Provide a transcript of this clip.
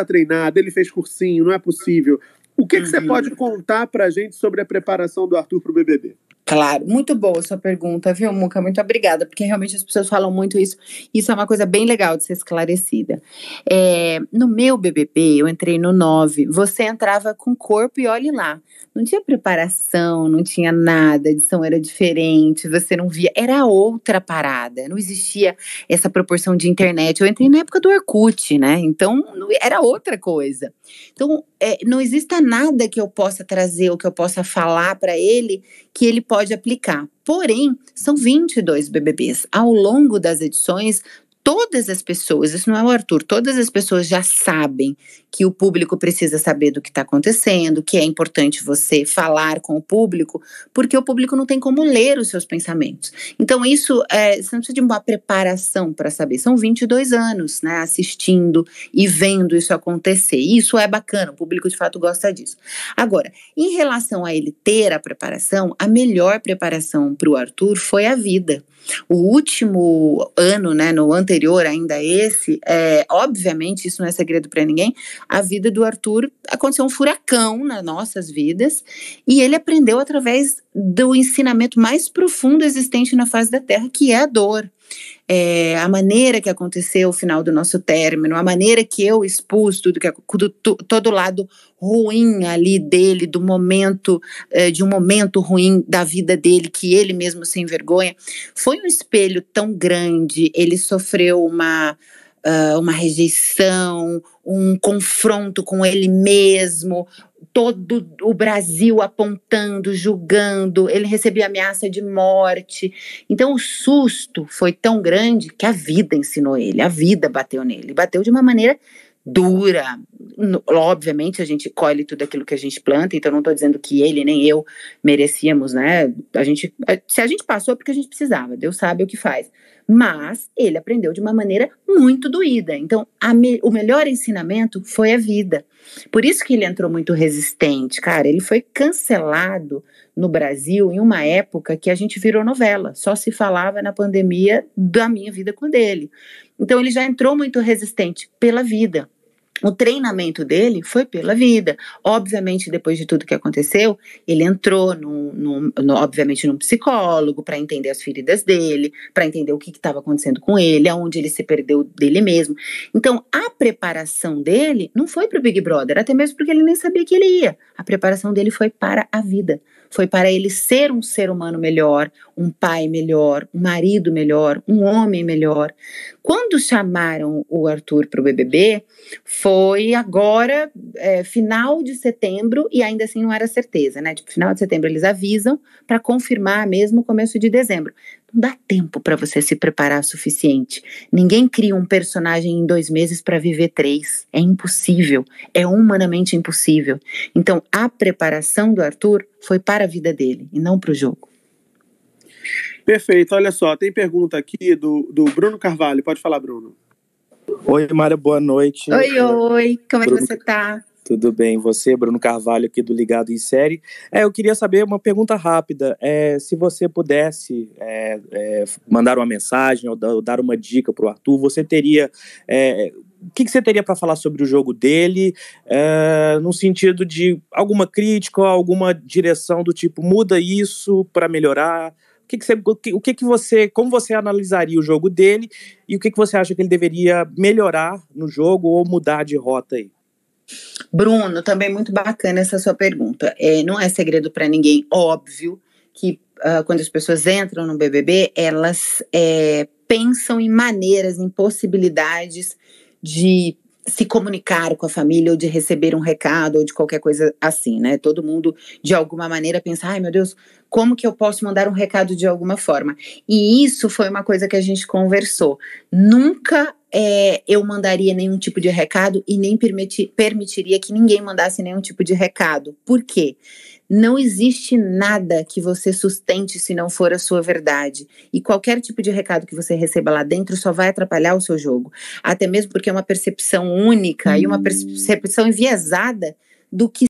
treinado, ele fez cursinho, não é possível. O que você pode contar pra gente sobre a preparação do Arthur pro BBB? Claro, muito boa a sua pergunta, viu, Muca? Muito obrigada, porque realmente as pessoas falam muito isso. Isso é uma coisa bem legal de ser esclarecida. No meu BBB, eu entrei no 9, você entrava com corpo e olhe lá. Não tinha preparação, não tinha nada, a edição era diferente, você não via, era outra parada, não existia essa proporção de internet. Eu entrei na época do Orkut, né? Então, era outra coisa. Então, não exista nada que eu possa trazer ou que eu possa falar para ele que ele pode aplicar. Porém, são 22 BBBs. Ao longo das edições, todas as pessoas, isso não é o Arthur, todas as pessoas já sabem que o público precisa saber do que está acontecendo, que é importante você falar com o público, porque o público não tem como ler os seus pensamentos. Então isso, você não precisa de uma preparação para saber, são 22 anos, né, assistindo e vendo isso acontecer, e isso é bacana, o público de fato gosta disso. Agora, em relação a ele ter a preparação, a melhor preparação para o Arthur foi a vida. O último ano, né, no anterior ainda esse, obviamente isso não é segredo para ninguém, a vida do Arthur aconteceu um furacão nas nossas vidas e ele aprendeu através do ensinamento mais profundo existente na face da Terra, que é a dor. A maneira que aconteceu o final do nosso término, a maneira que eu expus todo o lado ruim ali dele, do momento, de um momento ruim da vida dele, que ele mesmo se envergonha, foi um espelho tão grande, ele sofreu uma rejeição, um confronto com ele mesmo, todo o Brasil apontando, julgando, ele recebia ameaça de morte. Então o susto foi tão grande que a vida ensinou ele, a vida bateu nele, bateu de uma maneira dura. Obviamente a gente colhe tudo aquilo que a gente planta, então não estou dizendo que ele nem eu merecíamos, né? Se a gente passou é porque a gente precisava, Deus sabe o que faz. Mas ele aprendeu de uma maneira muito doída. Então, o melhor ensinamento foi a vida. Por isso que ele entrou muito resistente. Cara, ele foi cancelado no Brasil em uma época que a gente virou novela. Só se falava na pandemia da minha vida com ele. Então, ele já entrou muito resistente pela vida. O treinamento dele foi pela vida. Obviamente, depois de tudo que aconteceu, ele entrou, obviamente, num psicólogo para entender as feridas dele, para entender o que estava acontecendo com ele, aonde ele se perdeu dele mesmo. Então, a preparação dele não foi para o Big Brother, até mesmo porque ele nem sabia que ele ia. A preparação dele foi para a vida. Foi para ele ser um ser humano melhor, um pai melhor, um marido melhor, um homem melhor. Quando chamaram o Arthur para o BBB, foi agora, final de setembro, e ainda assim não era certeza, né? Tipo, final de setembro eles avisam para confirmar mesmo começo de dezembro. Não dá tempo para você se preparar o suficiente. Ninguém cria um personagem em 2 meses para viver 3. É impossível. É humanamente impossível. Então, a preparação do Arthur foi para a vida dele e não para o jogo. Perfeito. Olha só, tem pergunta aqui do Bruno Carvalho. Pode falar, Bruno. Oi, Mária, boa noite. Oi. Como é que você tá? Tudo bem, você, Bruno Carvalho, aqui do Ligado em Série. Eu queria saber uma pergunta rápida, se você pudesse mandar uma mensagem ou dar uma dica para o Arthur, você teria... o que você teria para falar sobre o jogo dele, no sentido de alguma crítica, alguma direção do tipo, muda isso para melhorar? Como você analisaria o jogo dele e o que você acha que ele deveria melhorar no jogo ou mudar de rota aí? Bruno, também muito bacana essa sua pergunta. Não é segredo para ninguém, óbvio, que quando as pessoas entram no BBB, elas pensam em maneiras, em possibilidades de se comunicar com a família ou de receber um recado ou de qualquer coisa assim, né? Todo mundo, de alguma maneira, pensa, ai meu Deus, como que eu posso mandar um recado de alguma forma? E isso foi uma coisa que a gente conversou. Nunca eu mandaria nenhum tipo de recado e nem permitiria que ninguém mandasse nenhum tipo de recado. Por quê? Não existe nada que você sustente se não for a sua verdade. E qualquer tipo de recado que você receba lá dentro só vai atrapalhar o seu jogo. Até mesmo porque é uma percepção única e uma percepção enviesada do que